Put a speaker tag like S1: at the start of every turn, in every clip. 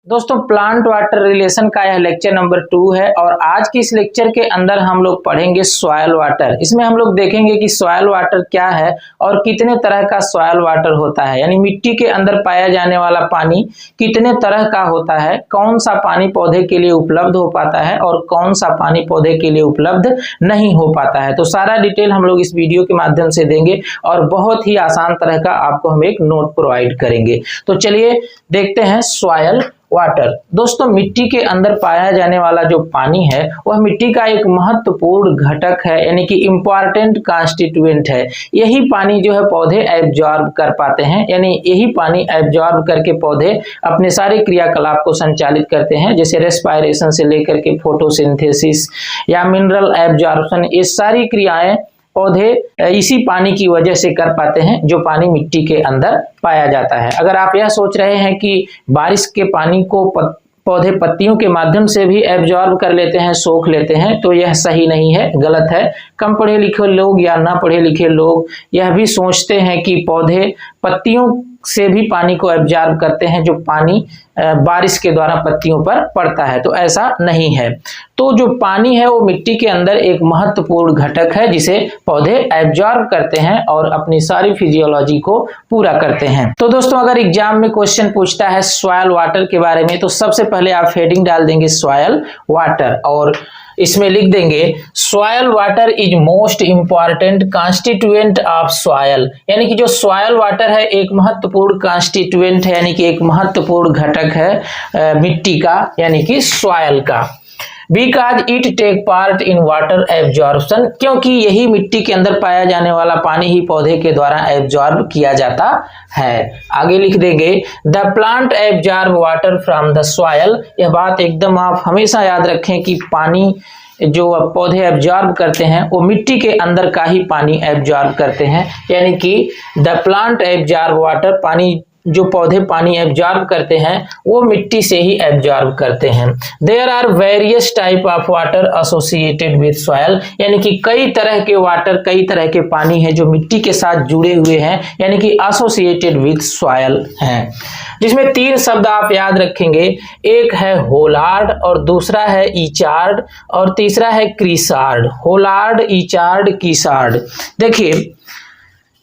S1: दोस्तों plant water relation का यह लेक्चर नंबर 2 है और आज की इस लेक्चर के अंदर हम लोग पढ़ेंगे सॉयल वाटर। इसमें हम लोग देखेंगे कि सॉयल वाटर क्या है और कितने तरह का सॉयल वाटर होता है, यानी मिट्टी के अंदर पाया जाने वाला पानी कितने तरह का होता है, कौन सा पानी पौधे के लिए उपलब्ध हो पाता है और कौन सा पानी पौधे के लिए उपलब्ध नहीं हो पाता है। तो सारा डिटेल हम लोग इस वीडियो के माध्यम से देंगे और बहुत ही आसान तरह का आपको हम एक नोट प्रोवाइड करेंगे। तो चलिए देखते हैं सॉयल वाटर। दोस्तों मिट्टी के अंदर पाया जाने वाला जो पानी है वह मिट्टी का एक महत्वपूर्ण घटक है, यानी कि इम्पॉर्टेंट कॉन्स्टिट्यूएंट है। यही पानी जो है पौधे एब्जॉर्ब कर पाते हैं, यानी यही पानी एब्जॉर्ब करके पौधे अपने सारे क्रियाकलाप को संचालित करते हैं, जैसे रेस्पायरेशन से लेकर के फोटोसिंथेसिस या मिनरल एब्जॉर्प्शन। ये सारी क्रियाएं पौधे इसी पानी की वजह से कर पाते हैं जो पानी मिट्टी के अंदर पाया जाता है। अगर आप यह सोच रहे हैं कि बारिश के पानी को पौधे पत्तियों के माध्यम से भी एब्जॉर्ब कर लेते हैं, सोख लेते हैं, तो यह सही नहीं है, गलत है। कम पढ़े लिखे लोग या ना पढ़े लिखे लोग यह भी सोचते हैं कि पौधे पत्तियों से भी पानी को एब्जॉर्ब करते हैं जो पानी बारिश के द्वारा पत्तियों पर पड़ता है, तो ऐसा नहीं है। तो जो पानी है वो मिट्टी के अंदर एक महत्वपूर्ण घटक है जिसे पौधे एब्जॉर्ब करते हैं और अपनी सारी फिजियोलॉजी को पूरा करते हैं। तो दोस्तों अगर एग्जाम में क्वेश्चन पूछता है सॉयल वाटर के बारे में, तो सबसे पहले आप हेडिंग डाल देंगे सॉयल वाटर और इसमें लिख देंगे soil water is most important constituent of soil, यानी कि जो सॉयल वाटर है एक महत्वपूर्ण कॉन्स्टिट्यूएंट है, यानी कि एक महत्वपूर्ण घटक है मिट्टी का, यानी कि सॉयल का। Because it take part in water absorption, क्योंकि यही मिट्टी के अंदर पाया जाने वाला पानी ही पौधे के द्वारा एब्जॉर्ब किया जाता है। आगे लिख देंगे the plant absorb water from the soil. यह बात एकदम आप हमेशा याद रखें कि पानी जो पौधे एब्जॉर्ब करते हैं वो मिट्टी के अंदर का ही पानी एब्जॉर्ब करते हैं, यानी कि द प्लांट एब्जॉर्ब वाटर, पानी जो पौधे पानी एब्जॉर्ब करते हैं वो मिट्टी से ही एब्जॉर्ब करते हैं। There are various type of water associated with soil, यानी कि कई तरह के वाटर, कई तरह के पानी है जो मिट्टी के साथ जुड़े हुए हैं, यानी कि एसोसिएटेड विद सॉयल हैं, जिसमें 3 शब्द आप याद रखेंगे। एक है होलार्ड और दूसरा है ईचार्ड और तीसरा है क्रीसार्ड। होलार्ड, ईचार्ड, कीसार्ड। देखिए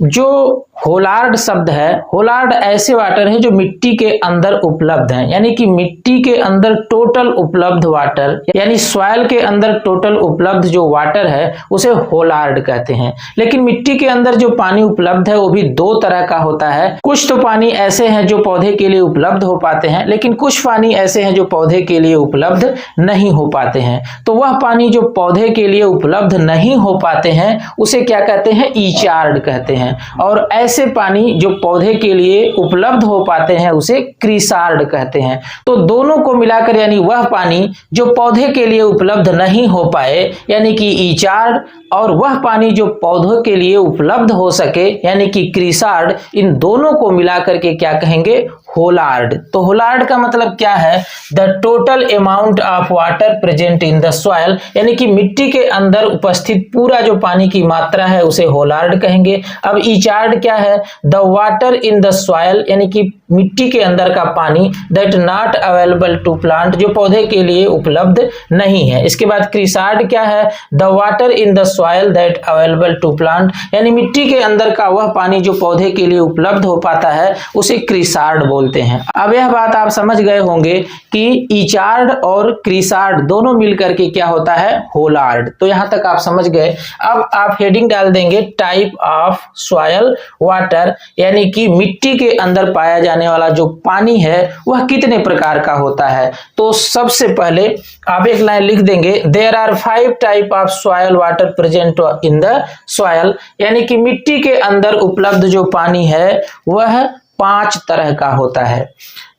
S1: जो होलार्ड शब्द है, होलार्ड ऐसे वाटर है जो मिट्टी के अंदर उपलब्ध हैं, यानी कि मिट्टी के अंदर टोटल उपलब्ध वाटर, यानी सॉइल के अंदर टोटल उपलब्ध जो वाटर है उसे होलार्ड कहते हैं। लेकिन मिट्टी के अंदर जो पानी उपलब्ध है वो भी 2 तरह का होता है। कुछ तो पानी ऐसे हैं जो पौधे के लिए उपलब्ध हो पाते हैं, लेकिन कुछ पानी ऐसे हैं जो पौधे के लिए उपलब्ध नहीं हो पाते हैं। तो वह पानी जो पौधे के लिए उपलब्ध नहीं हो पाते हैं उसे क्या कहते हैं? ईचार्ड कहते हैं। और ऐसे पानी जो पौधे के लिए उपलब्ध हो पाते हैं उसे क्रीसार्ड कहते हैं। तो दोनों को मिलाकर, यानी वह पानी जो पौधे के लिए उपलब्ध नहीं हो पाए, यानी कि ईचार्ड, और वह पानी जो पौधों के लिए उपलब्ध हो सके, यानी कि क्रीसार्ड, इन दोनों को मिलाकर के क्या कहेंगे? होलार्ड। तो होलार्ड का मतलब क्या है? The total amount of water present in the soil, यानी कि मिट्टी के अंदर उपस्थित पूरा जो पानी की मात्रा है उसे होलार्ड कहेंगे। अब ईचार्ड क्या है? The water in the soil, यानी कि मिट्टी के अंदर का पानी that not available to plant, जो पौधे के लिए उपलब्ध नहीं है। इसके बाद क्रीसार्ड क्या है? The water in the soil that available to plant, यानी मिट्टी के अंदर का वह पानी जो पौधे के लिए उपलब्ध हो पाता है उसे क्रीसार्ड बोलते हैं। अब यह बात आप समझ गए होंगे कि ईचार्ड और क्रीसार्ड दोनों मिलकर के क्या होता है? होलार्ड। तो यहां तक आप समझ गए। अब आप हेडिंग डाल देंगे टाइप ऑफ सॉयल वाटर, यानी कि मिट्टी के अंदर पाया जाने वाला जो पानी है वह कितने प्रकार का होता है। तो सबसे पहले आप एक लाइन लिख देंगे there are 5 type of soil water present in the soil, यानी कि मिट्टी के अंदर उपलब्ध जो पानी है वह 5 तरह का होता है।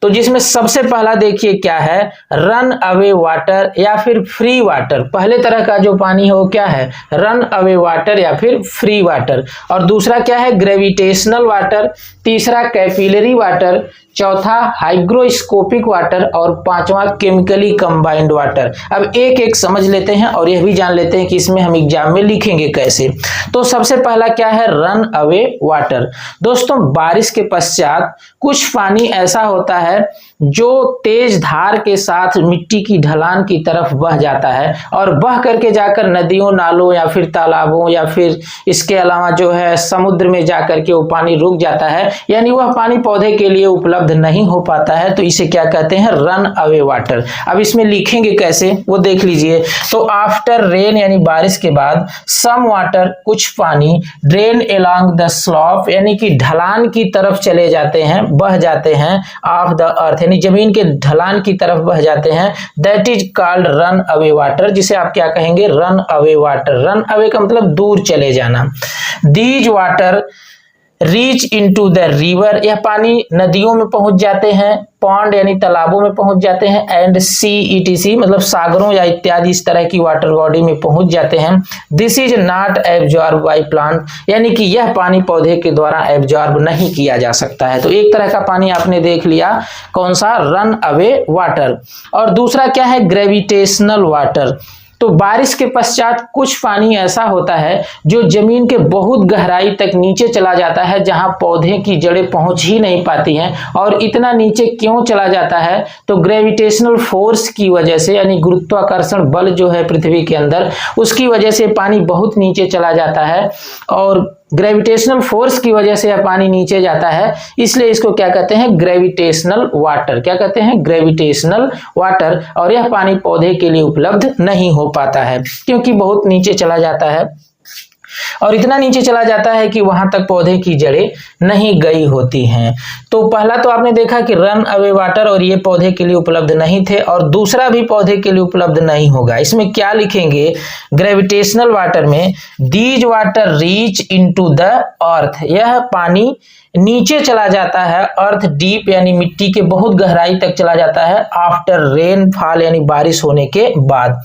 S1: तो जिसमें सबसे पहला देखिए क्या है? रन अवे वाटर या फिर फ्री वाटर। पहले तरह का जो पानी है वो क्या है? रन अवे वाटर या फिर फ्री वाटर। और दूसरा क्या है? Gravitational water. तीसरा कैपिलरी वाटर। चौथा हाइग्रोस्कोपिक वाटर और 5वां केमिकली कंबाइंड वाटर। अब एक एक समझ लेते हैं और यह भी जान लेते हैं कि इसमें हम एग्जाम में लिखेंगे कैसे। तो सबसे पहला क्या है? Run away water. दोस्तों बारिश के पश्चात कुछ पानी ऐसा होता है है जो तेज धार के साथ मिट्टी की ढलान की तरफ बह जाता है और बह करके जाकर नदियों, नालों या फिर तालाबों या फिर इसके अलावा जो है समुद्र में जाकर के वो पानी रुक जाता है, यानी वह पानी पौधे के लिए उपलब्ध नहीं हो पाता है, तो इसे क्या कहते हैं? Run away water. अब इसमें लिखेंगे कैसे वो देख लीजिए। तो आफ्टर रेन यानी बारिश के बाद, सम वाटर कुछ पानी, ड्रेन अलोंग द स्लॉप यानी कि ढलान की तरफ चले जाते हैं, बह जाते हैं, ऑफ द अर्थ यानी जमीन के ढलान की तरफ बह जाते हैं, that is called run away water, जिसे आप क्या कहेंगे? Run away water. Run away का मतलब दूर चले जाना। These water reach into the river, यह पानी नदियों में पहुंच जाते हैं, पॉन्ड यानी तालाबों में पहुंच जाते हैं, एंड सी ईटीसी मतलब सागरों या इत्यादि इस तरह की वाटर बॉडी में पहुंच जाते हैं। This is not absorb by plant, यानी कि यह पानी पौधे के द्वारा एब्जॉर्ब नहीं किया जा सकता है। तो एक तरह का पानी आपने देख लिया, कौन सा? Run away water. और दूसरा क्या है? Gravitational water. तो बारिश के पश्चात कुछ पानी ऐसा होता है जो जमीन के बहुत गहराई तक नीचे चला जाता है, जहां पौधे की जड़ें पहुंच ही नहीं पाती हैं। और इतना नीचे क्यों चला जाता है? तो ग्रेविटेशनल फोर्स की वजह से, यानी गुरुत्वाकर्षण बल जो है पृथ्वी के अंदर, उसकी वजह से पानी बहुत नीचे चला जाता है। और ग्रेविटेशनल फोर्स की वजह से यह पानी नीचे जाता है, इसलिए इसको क्या कहते हैं? Gravitational water. क्या कहते हैं? Gravitational water. और यह पानी पौधे के लिए उपलब्ध नहीं हो पाता है क्योंकि बहुत नीचे चला जाता है, और इतना नीचे चला जाता है कि वहां तक पौधे की जड़ें नहीं गई होती हैं। तो पहला तो आपने देखा कि रन अवे वाटर, और ये पौधे के लिए उपलब्ध नहीं थे, और दूसरा भी पौधे के लिए उपलब्ध नहीं होगा। इसमें क्या लिखेंगे? ग्रेविटेशनल वाटर में these water reach into the earth, यह पानी नीचे चला जाता है, अर्थ डीप यानी मिट्टी के बहुत गहराई तक चला जाता है, आफ्टर रेन फॉल यानी बारिश होने के बाद।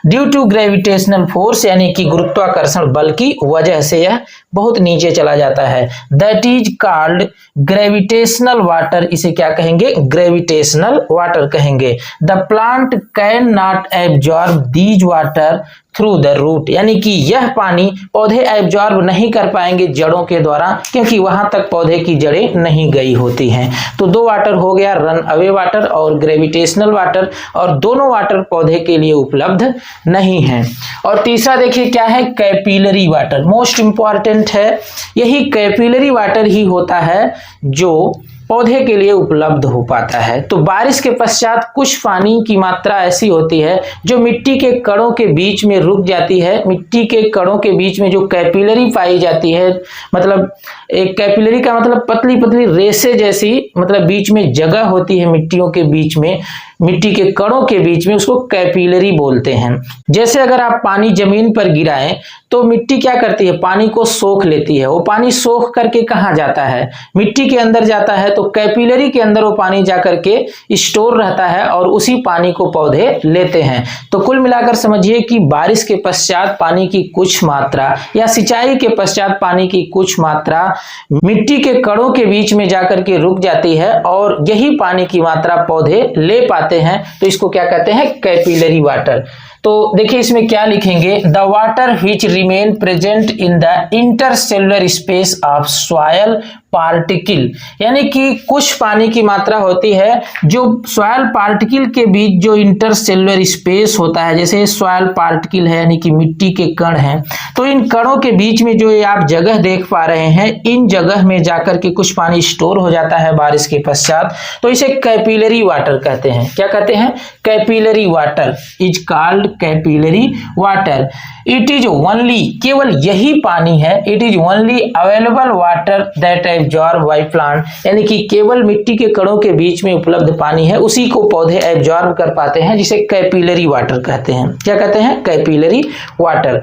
S1: ड्यू टू ग्रेविटेशनल फोर्स यानी कि गुरुत्वाकर्षण बल की वजह से यह बहुत नीचे चला जाता है, that is called gravitational water. इसे क्या कहेंगे? ग्रेविटेशनल वाटर कहेंगे। The plant can not absorb these water through the root, यानी कि यह पानी पौधे एब्जॉर्ब नहीं कर पाएंगे जड़ों के द्वारा, क्योंकि वहां तक पौधे की जड़ें नहीं गई होती हैं। तो दो वाटर हो गया, रन अवे वाटर और ग्रेविटेशनल वाटर, और दोनों वाटर पौधे के लिए उपलब्ध नहीं है। और तीसरा देखिए क्या है? Capillary water. मोस्ट इंपॉर्टेंट है, यही कैपिलरी वाटर ही होता है जो पौधे के लिए उपलब्ध हो पाता है। तो बारिश के पश्चात कुछ पानी की मात्रा ऐसी होती है जो मिट्टी के कणों के बीच में रुक जाती है। मिट्टी के कणों के बीच में जो कैपिलरी पाई जाती है, मतलब एक कैपिलरी का मतलब पतली पतली रेसे जैसी, मतलब बीच में जगह होती है मिट्टियों के बीच में, मिट्टी के कणों के बीच में, उसको कैपिलरी बोलते हैं। जैसे अगर आप पानी जमीन पर गिराएं तो मिट्टी क्या करती है? पानी को सोख लेती है। वो पानी सोख करके कहाँ जाता है? मिट्टी के अंदर जाता है। तो कैपिलरी के अंदर वो पानी जाकर के स्टोर रहता है और उसी पानी को पौधे लेते हैं। तो कुल मिलाकर समझिए कि बारिश के पश्चात पानी की कुछ मात्रा या सिंचाई के पश्चात पानी की कुछ मात्रा मिट्टी के कणों के बीच में जाकर के रुक जाती है, और यही पानी की मात्रा पौधे ले पाते हैं। तो इसको क्या कहते हैं? Capillary water. तो देखिए इसमें क्या लिखेंगे? The water which remain present in the intercellular space of soil particle, यानी कि कुछ पानी की मात्रा होती है जो सॉयल पार्टिकल के बीच जो इंटरसेलुलर स्पेस होता है, जैसे सॉयल पार्टिकल है यानी कि मिट्टी के कण हैं, तो इन कणों के बीच में जो ये आप जगह देख पा रहे हैं, इन जगह में जाकर के कुछ पानी स्टोर हो जाता है बारिश के पश्चात। तो इसे कैपिलरी वाटर कहते हैं। क्या कहते हैं? Capillary water is called capillary water. It is only, केवल यही पानी है, it is only available water that absorb by plant, यानी कि केवल मिट्टी के कणों के बीच में उपलब्ध पानी है, उसी को पौधे एब्जॉर्ब कर पाते हैं, जिसे कैपिलरी वाटर कहते हैं। क्या कहते हैं? Capillary water.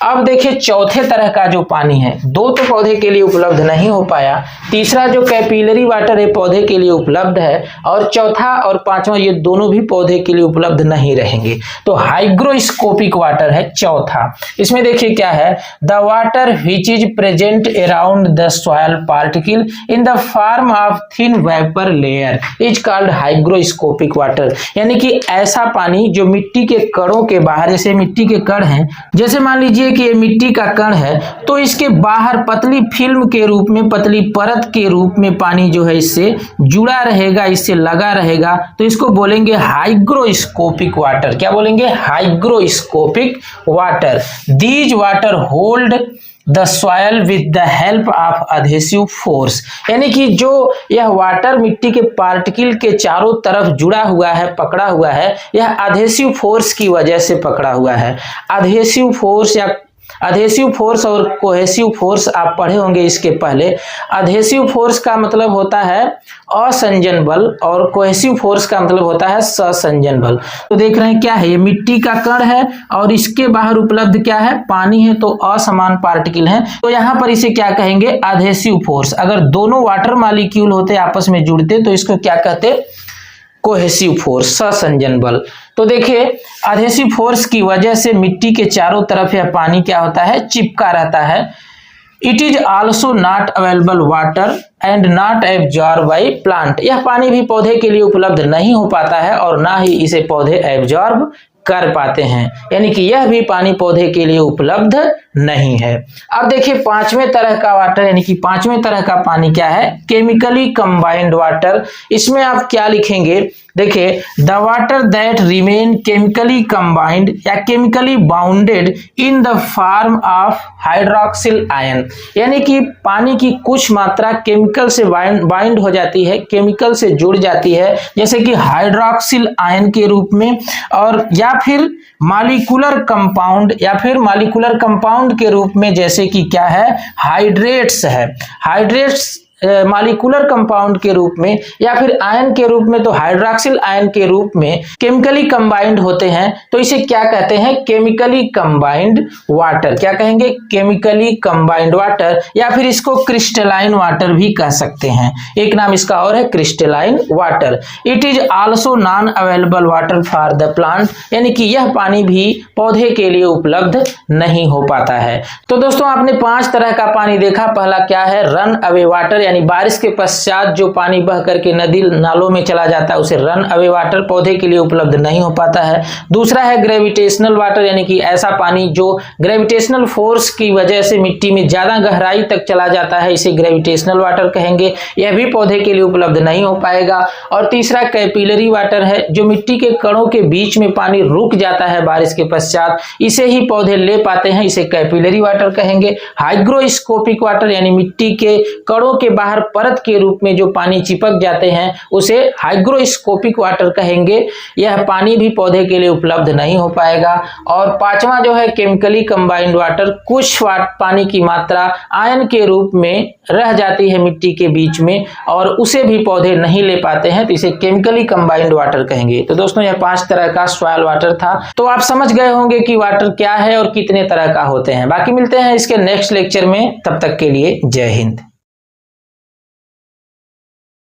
S1: अब देखिए चौथे तरह का जो पानी है, दो तो पौधे के लिए उपलब्ध नहीं हो पाया, तीसरा जो कैपिलरी वाटर है पौधे के लिए उपलब्ध है, और चौथा और पांचवा ये दोनों भी पौधे के लिए उपलब्ध नहीं रहेंगे। तो हाइग्रोस्कोपिक वाटर है चौथा। इसमें देखिए क्या है? The water which is present around the soil particle in the form of thin vapour layer is called hygroscopic water, यानी कि ऐसा पानी जो मिट्टी के कणों के बाहर, जैसे मिट्टी के कण हैं, जैसे मान लीजिए कि ये मिट्टी का कण है, तो इसके बाहर पतली फिल्म के रूप में, पतली परत के रूप में पानी जो है इससे जुड़ा रहेगा, इससे लगा रहेगा, तो इसको बोलेंगे हाइग्रोस्कोपिक वाटर। क्या बोलेंगे? Hygroscopic water. These water hold the soil with the help of adhesive force, यानी कि जो यह वाटर मिट्टी के पार्टिकल के चारों तरफ जुड़ा हुआ है, पकड़ा हुआ है, यह अधेसिव फोर्स की वजह से पकड़ा हुआ है। अधेसिव फोर्स या अधेसिव फोर्स और कोहेसिव फोर्स आप पढ़े होंगे इसके पहले। अधेसिव फोर्स का मतलब होता है असंजन बल और कोहेसिव फोर्स का मतलब होता है ससंजन बल। तो देख रहे हैं क्या है, ये मिट्टी का कण है और इसके बाहर उपलब्ध क्या है? पानी है, तो असमान पार्टिकल है, तो यहाँ पर इसे क्या कहेंगे? Adhesive force. अगर दोनों वाटर मॉलिक्यूल होते आपस में जुड़ते तो इसको क्या कहते? कोहेसिव फोर्स, ससंजन बल। तो देखिए अधेसिव फोर्स की वजह से मिट्टी के चारों तरफ यह पानी क्या होता है? चिपका रहता है। It is also not available water and not absorb by plant. यह पानी भी पौधे के लिए उपलब्ध नहीं हो पाता है और ना ही इसे पौधे एब्जॉर्ब कर पाते हैं, यानी कि यह भी पानी पौधे के लिए उपलब्ध नहीं है। अब देखिए पांचवें तरह का वाटर, यानी कि पांचवें तरह का पानी क्या है? Chemically combined water. इसमें आप क्या लिखेंगे? देखिए the water that remain chemically combined या chemically bounded in the form of hydroxyl ion, यानी कि पानी की कुछ मात्रा केमिकल से बाइंड हो जाती है, केमिकल से जुड़ जाती है, जैसे कि हाइड्रोक्सिल आयन के रूप में, और या फिर मॉलिक्यूलर कंपाउंड, या फिर मॉलिक्यूलर कंपाउंड के रूप में, जैसे कि क्या है? हाइड्रेट्स है। हाइड्रेट्स मॉलिक्यूलर कंपाउंड के रूप में या फिर आयन के रूप में, तो हाइड्रोक्सिल आयन के रूप में केमिकली कंबाइंड होते हैं, तो इसे क्या कहते हैं? Chemically combined water. क्या कहेंगे? केमिकली कंबाइंड वाटर, या फिर इसको क्रिस्टलाइन वाटर भी कह सकते हैं। एक नाम इसका और है crystalline water. It is also non available water for the plant, यानी कि यह पानी भी पौधे के लिए उपलब्ध नहीं हो पाता है। तो दोस्तों आपने 5 तरह का पानी देखा। पहला क्या है? रन अवे वाटर, यानी बारिश के पश्चात जो पानी बह करके नदी नालों में चला जाता है उसे रन अवे वाटर, पौधे के लिए उपलब्ध नहीं हो पाता है। दूसरा है ग्रेविटेशनल वाटर, यानी कि ऐसा पानी जो ग्रेविटेशनल फोर्स की वजह से मिट्टी में ज्यादा गहराई तक चला जाता है, इसे ग्रेविटेशनल वाटर कहेंगे, यह भी पौधे के लिए उपलब्ध नहीं हो पाएगा। और तीसरा कैपिलरी वाटर है, जो मिट्टी के कणों के बीच में पानी रुक जाता है बारिश के पश्चात, इसे ही पौधे ले पाते हैं, इसे कैपिलरी वाटर कहेंगे। हाइग्रोस्कोपिक वाटर, यानी मिट्टी के कणों के बाहर परत के रूप में जो पानी चिपक जाते हैं उसे हाइग्रोस्कोपिक वाटर कहेंगे, यह पानी भी पौधे के लिए उपलब्ध नहीं हो पाएगा। और पांचवा जो है केमिकली कंबाइंड वाटर, कुछ पानी की मात्रा आयन के रूप में रह जाती है मिट्टी के बीच में और उसे भी पौधे नहीं ले पाते हैं, तो इसे केमिकली कंबाइंड वाटर कहेंगे। तो दोस्तों यह 5 तरह का सॉइल वाटर था। तो आप समझ गए होंगे कि वाटर क्या है और कितने तरह का होते हैं। बाकी मिलते हैं इसके नेक्स्ट लेक्चर में, तब तक के लिए जय हिंद।